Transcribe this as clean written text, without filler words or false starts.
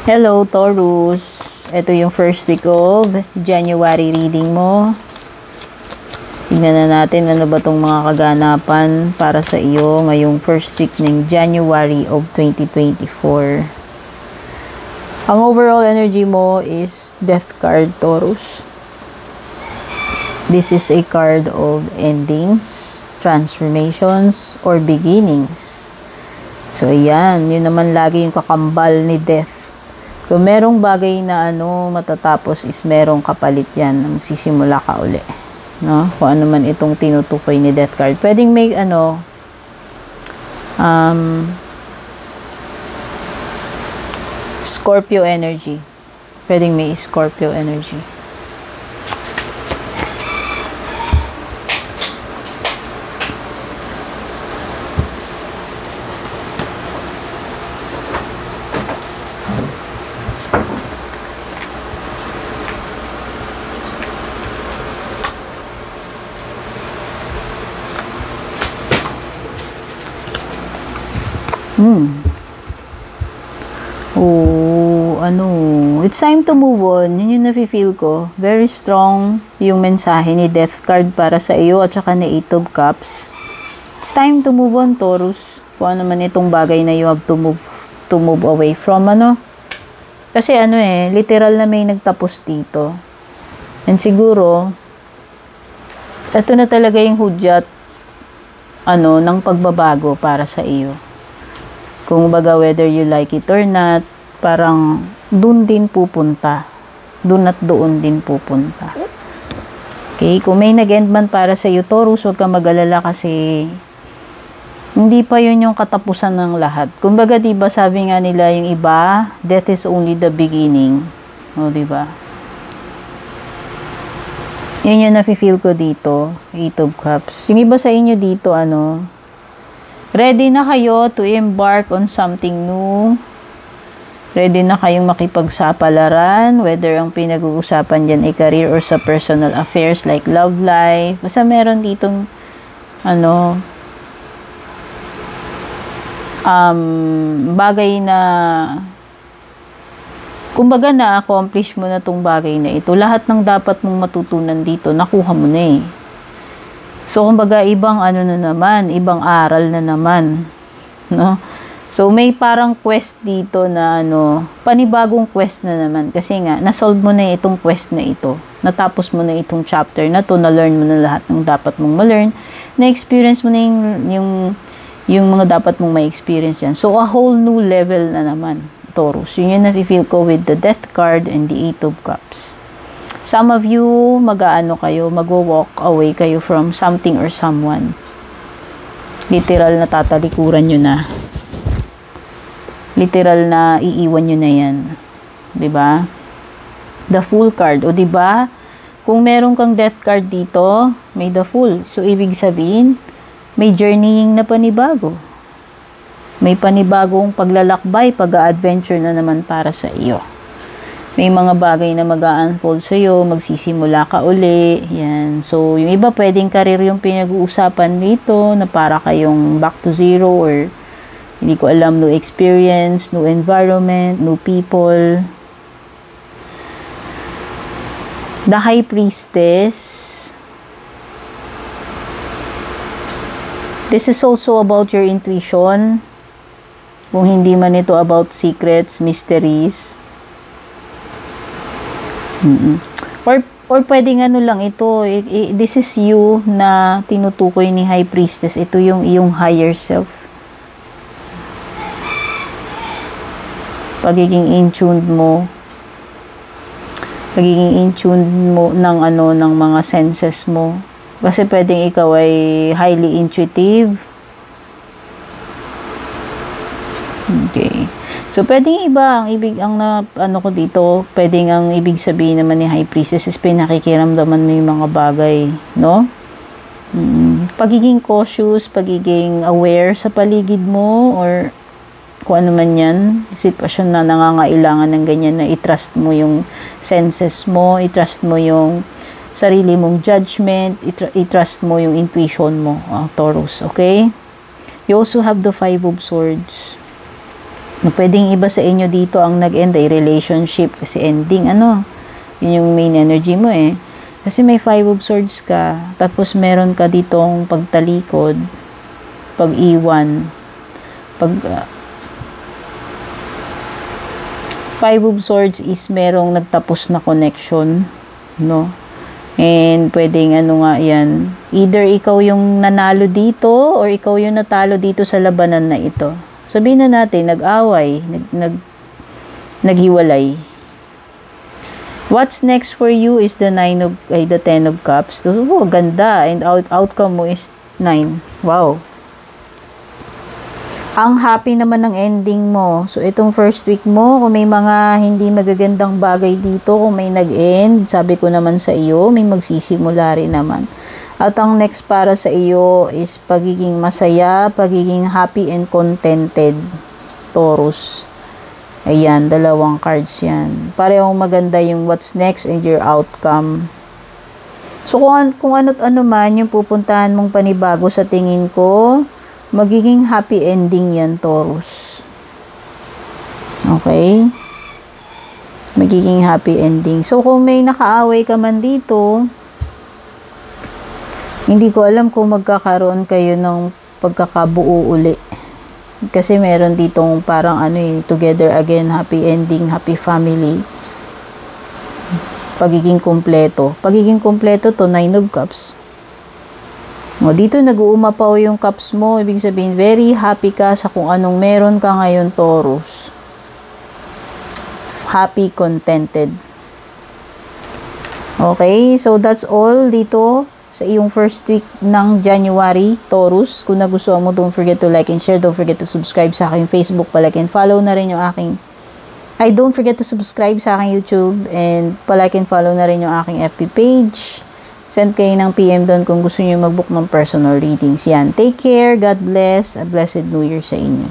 Hello, Taurus. Ito yung first week of January reading mo. Tignan na natin ano ba itong mga kaganapan para sa iyo ngayong first week ng January of 2024. Ang overall energy mo is Death card, Taurus. This is a card of endings, transformations, or beginnings. So, ayan. Yun naman lagi yung kakambal ni Death. Kung merong bagay na matatapos is merong kapalit yan. Magsisimula ka uli. No? Kung ano man itong tinutukoy ni Death card. Pwedeng may Scorpio energy. Pwedeng may Scorpio energy. It's time to move on. Yun yung nafe-feel ko. Very strong yung mensahe ni Death card para sa iyo at saka ni Eight of Cups. It's time to move on, Taurus. Kung ano man itong bagay na you have to move away from, Kasi literal na may nagtapos dito. And siguro, ito na talaga yung hudyat, ng pagbabago para sa iyo. Kung baga whether you like it or not, parang doon din pupunta. Doon at doon din pupunta. Okay? Kung may nag-end man para sa iyo, Taurus, huwag kang mag-alala kasi hindi pa yun yung katapusan ng lahat. Kumbaga, diba, sabi nga nila yung iba, death is only the beginning. O, diba? Yun yung nafe-feel ko dito, Eight of Cups. Yung iba sa inyo dito, ready na kayo to embark on something new. Ready na kayong makipagsapalaran, whether ang pinag-uusapan dyan ay career or sa personal affairs like love life. Basta meron ditong, bagay na, kumbaga na-accomplish mo na tong bagay na ito. Lahat ng dapat mong matutunan dito, nakuha mo na eh. So, kumbaga, ibang na naman, ibang aral na naman, no? So, may parang quest dito na panibagong quest na naman. Kasi nga, nasolve mo na itong quest na ito. Natapos mo na itong chapter na to, na-learn mo na lahat ng dapat mong ma-learn. Na-experience mo na yung mga dapat mong ma-experience yan. So, a whole new level na naman, Taurus. Yun yung nafe-feel ko with the Death card and the Eight of Cups. Some of you, mag-walk away kayo from something or someone. Literal na tatalikuran nyo na. Literal na iiwan nyo na yan. Diba? The Fool card. O diba? Kung meron kang Death card dito, may the Fool. So, ibig sabihin, may journeying na panibago. May panibagong paglalakbay, pag-a-adventure na naman para sa iyo. May mga bagay na mag-a-unfold sa iyo, magsisimula ka uli. Yan. So, yung iba pwedeng career yung pinag-uusapan dito na para kayong back to zero or hindi ko alam, new experience, new environment, new people. The High Priestess. This is also about your intuition. Kung hindi man ito about secrets, mysteries. Or pwedeng lang ito. This is you na tinutukoy ni High Priestess. Ito yung iyong higher self. Pagiging in-tuned mo ng mga senses mo. Kasi pwedeng ikaw ay highly intuitive. Okay. So, pwedeng iba, ko dito, pwedeng ang ibig sabihin naman ni High Priestess is pinakikiramdaman mo yung mga bagay, no? Pagiging cautious, pagiging aware sa paligid mo, or kung ano man yan, sitwasyon na nangangailangan ng ganyan na i-trust mo yung senses mo, i-trust mo yung sarili mong judgment, i-trust mo yung intuition mo, Taurus, okay? You also have the Five of Swords. Pwedeng iba sa inyo dito ang nag-end ay relationship kasi ending, yun yung main energy mo eh. Kasi may 5 of swords ka, tapos meron ka ditong pagtalikod, pag-iwan, 5 of swords is merong nagtapos na connection, no? And pwedeng yan, either ikaw yung nanalo dito or ikaw yung natalo dito sa labanan na ito. Sabihin na natin, nag-away, naghiwalay. What's next for you is the 10 of cups. So, ganda. And outcome mo is 9. Wow. Ang happy naman ng ending mo. So, itong first week mo, kung may mga hindi magagandang bagay dito, kung may nag-end, sabi ko naman sa iyo, may magsisimula rin naman. At ang next para sa iyo is pagiging masaya, pagiging happy and contented, Taurus. Ayan, 2 cards yan. Parehong maganda yung what's next and your outcome. So, kung ano't ano man yung pupuntahan mong panibago sa tingin ko, magiging happy ending yan, Taurus. Okay? Magiging happy ending. So, kung may nakaaway ka man dito, hindi ko alam kung magkakaroon kayo ng pagkakabuo uli. Kasi meron ditong parang together again, happy ending, happy family. Pagiging kumpleto. Pagiging kumpleto to 9 of cups. Dito nag-uumapaw yung cups mo. Ibig sabihin, very happy ka sa kung anong meron ka ngayon, Taurus. Happy, contented. Okay, so that's all dito sa iyong first week ng January, Taurus. Kung nagustuhan mo, don't forget to like and share. Don't forget to subscribe sa aking Facebook, palike and follow na rin yung aking don't forget to subscribe sa aking YouTube and palike and follow na rin yung aking FB page. Send kayo ng PM doon kung gusto niyo mag-book ng personal readings. Yan. Take care. God bless. A blessed New Year sa inyo.